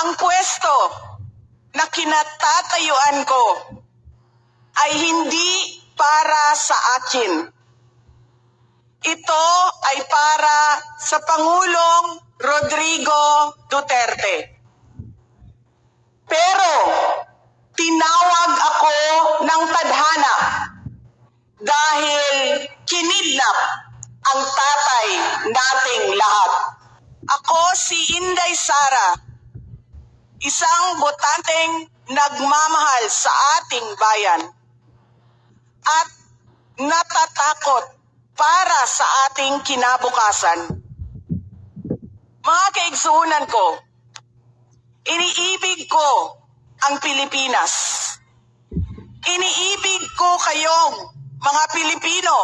Ang pwesto na kinatatayuan ko ay hindi para sa akin. Ito ay para sa Pangulong Rodrigo Duterte. Pero tinawag ako ng tadhana dahil kinidnap ang tatay nating lahat. Ako si Inday Sara, isang botanteng nagmamahal sa ating bayan at natatakot para sa ating kinabukasan. Mga kaigsuunan ko, iniibig ko ang Pilipinas. Iniibig ko kayong mga Pilipino.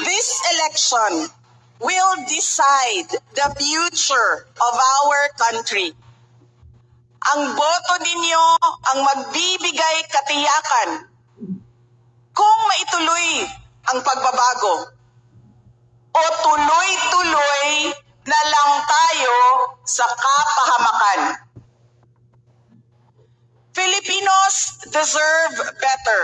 This election will decide the future of our country. Ang boto ninyo ang magbibigay katiyakan kung maituloy ang pagbabago o tuloy-tuloy na lang tayo sa kapahamakan. Filipinos deserve better.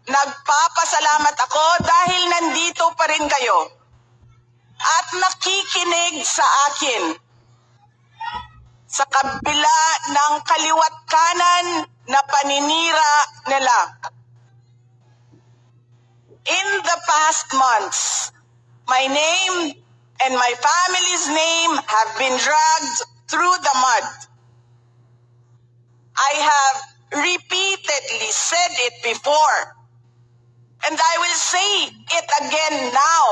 Nagpapasalamat ako dahil nandito pa rin kayo at nakikinig sa akin sa kabila ng kaliwat kanan na paninira nila. In the past months, my name and my family's name have been dragged through the mud. I have repeatedly said it before, and I will say it again now.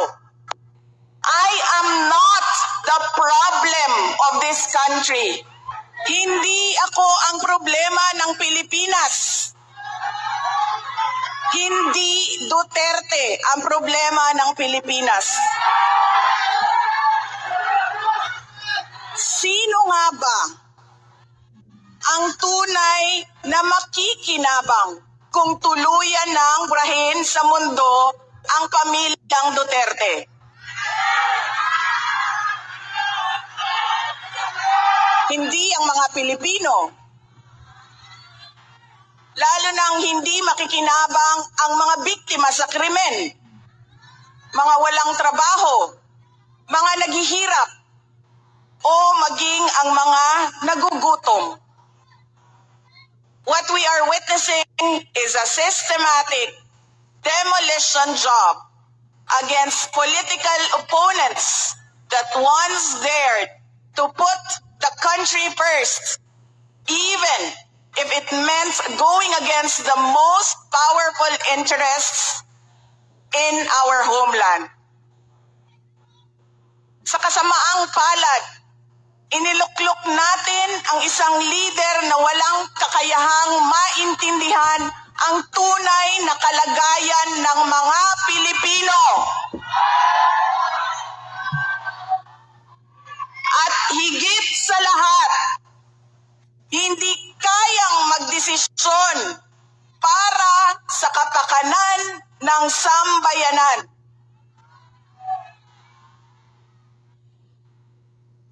I am not the problem of this country. Hindi ako ang problema ng Pilipinas. Hindi Duterte ang problema ng Pilipinas. Sino nga ba ang tunay na makikinabang kung tuluyan ng burahin sa mundo ang pamilyang Duterte? Hindi ang mga Pilipino. Lalo nang hindi makikinabang ang mga biktima sa krimen, mga walang trabaho, mga naghihirap, o maging ang mga nagugutom. What we are witnessing is a systematic demolition job against political opponents that once dared to put the country first, even if it meant going against the most powerful interests in our homeland. Sa kasamaang palad, iniluklok natin ang isang leader na walang kakayahang maintindihan ang tunay na kalagayan ng mga Pilipino. At higit sa lahat, hindi kayang magdesisyon para sa kapakanan ng sambayanan.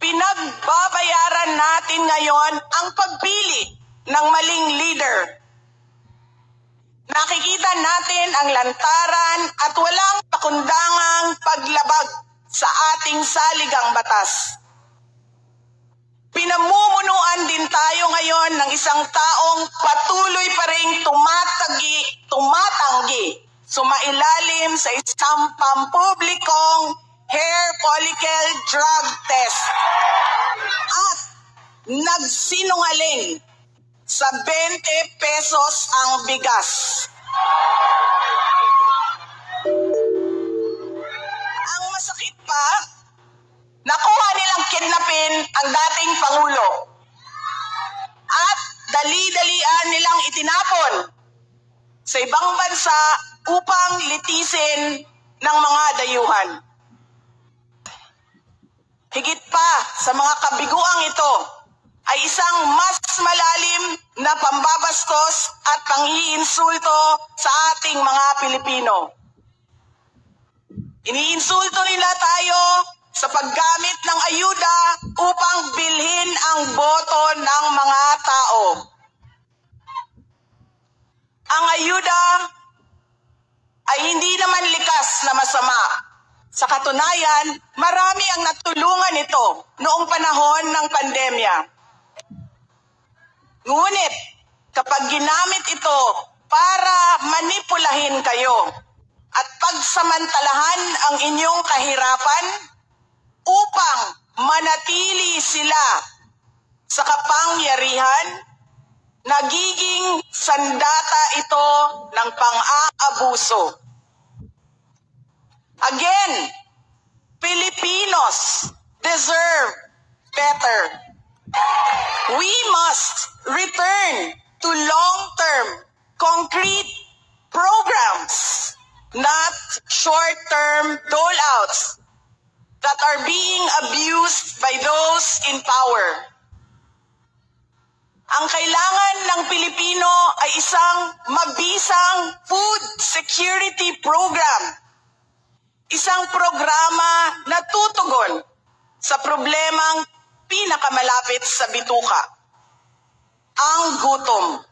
Pinagbabayaran natin ngayon ang pagpili ng maling leader. Nakikita natin ang lantaran at walang pakundangang paglabag sa ating saligang batas. Pinamumunuan din tayo ngayon ng isang taong patuloy pa ring tumatanggi, sumailalim sa isang pampublikong hair follicle drug test at nagsinungaling sa 20 pesos ang bigas. Ang masakit pa, nakuha nilang kidnapin ang dating Pangulo at dali-dalian nilang itinapon sa ibang bansa upang litisin ng mga dayuhan. Higit pa sa mga kabiguang ito ay isang mas malalim na pambabastos at pang-iinsulto sa ating mga Pilipino. Iniinsulto nila tayo sa paggamit ng ayuda upang bilhin na masama. Sa katunayan, marami ang natulungan ito noong panahon ng pandemya. Ngunit, kapag ginamit ito para manipulahin kayo at pagsamantalahan ang inyong kahirapan upang manatili sila sa kapangyarihan, nagiging sandata ito ng pang-aabuso. Again, Filipinos deserve better. We must return to long-term, concrete programs, not short-term dole-outs that are being abused by those in power. Ang kailangan ng Pilipino ay isang mabisang food security program. Isang programa na tutugon sa problemang pinakamalapit sa bituka, ang gutom.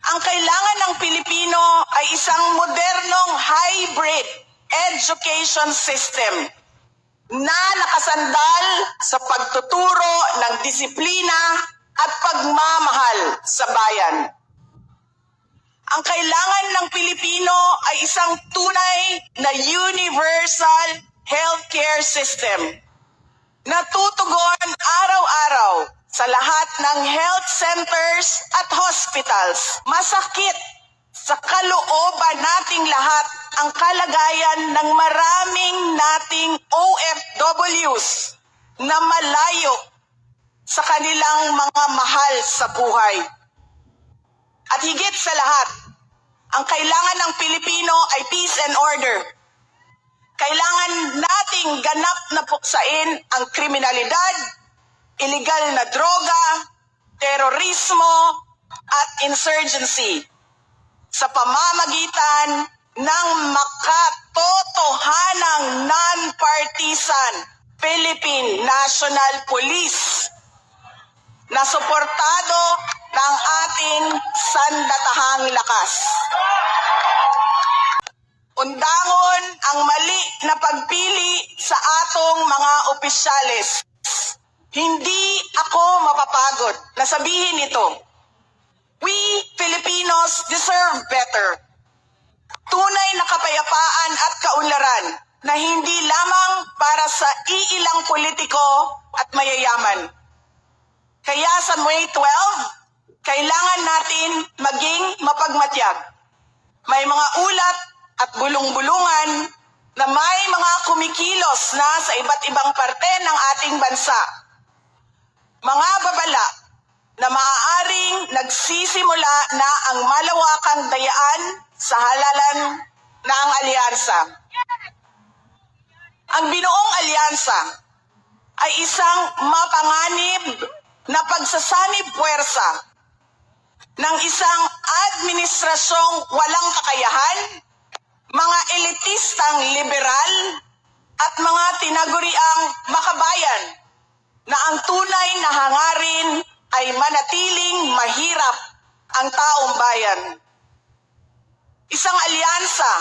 Ang kailangan ng Pilipino ay isang modernong hybrid education system na nakasandal sa pagtuturo ng disiplina at pagmamahal sa bayan. Ang kailangan ng Pilipino ay isang tunay na universal healthcare system na tutugon araw-araw sa lahat ng health centers at hospitals. Masakit sa kalooban nating lahat ang kalagayan ng maraming nating OFWs na malayo sa kanilang mga mahal sa buhay. At higit sa lahat, ang kailangan ng Pilipino ay peace and order. Kailangan nating ganap na puksain ang kriminalidad, illegal na droga, terorismo, at insurgency sa pamamagitan ng makatotohanang non-partisan Philippine National Police na suportado ng ating sandatahang lakas. Undangon ang mali na pagpili sa atong mga opisyales. Hindi ako mapapagod na sabihin ito. We Filipinos deserve better. Tunay na kapayapaan at kaunlaran na hindi lamang para sa iilang politiko at mayayaman. Kaya sa May 12, kailangan natin maging mapagmatyag. May mga ulat at bulong-bulungan na may mga kumikilos na sa iba't ibang parte ng ating bansa. Mga babala na maaaring nagsisimula na ang malawakang dayaan sa halalan ng alyansa. Ang binuong alyansa ay isang mapanganib na pagsasanib puwersa ng isang administrasyong walang kakayahan, mga elitistang liberal, at mga tinaguriang makabayan na ang tunay na hangarin ay manatiling mahirap ang taong bayan. Isang alyansa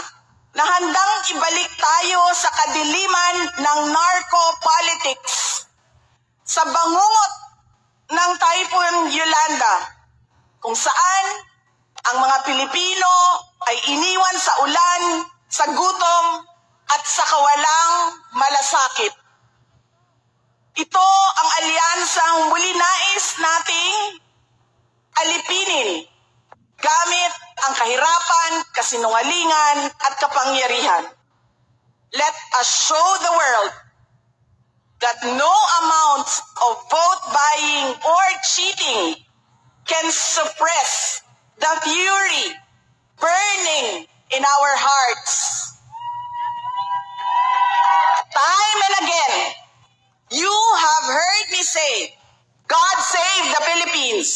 na handang ibalik tayo sa kadiliman ng narco-politics, sa bangungot ng Typhoon Yolanda, kung saan ang mga Pilipino ay iniwan sa ulan, sa gutom, at sa kawalang malasakit. Ito ang alyansang muli nais nating alipinin gamit ang kahirapan, kasinungalingan, at kapangyarihan. Let us show the world that no amount of vote buying or cheating can suppress the fury burning in our hearts. Time and again, you have heard me say, God save the Philippines.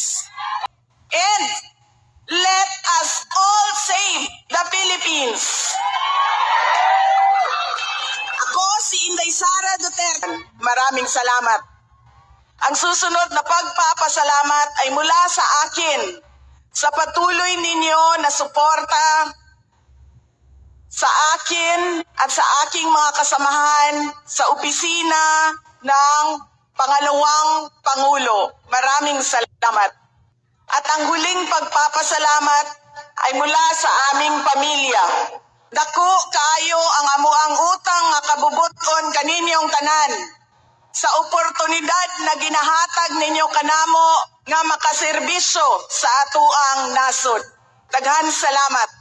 And let us all save the Philippines. Ako si Inday Sara Duterte. Maraming salamat. Ang susunod na pagpapasalamat ay mula sa akin sa patuloy ninyo na suporta sa akin at sa aking mga kasamahan sa opisina ng Pangalawang Pangulo. Maraming salamat. At ang huling pagpapasalamat ay mula sa aming pamilya. Dako kaayo ang amuang utang nga kabubuton kaninyong tanan sa oportunidad na ginahatag ninyo kanamo nga makaserbisyo sa atuang nasod. Daghan salamat.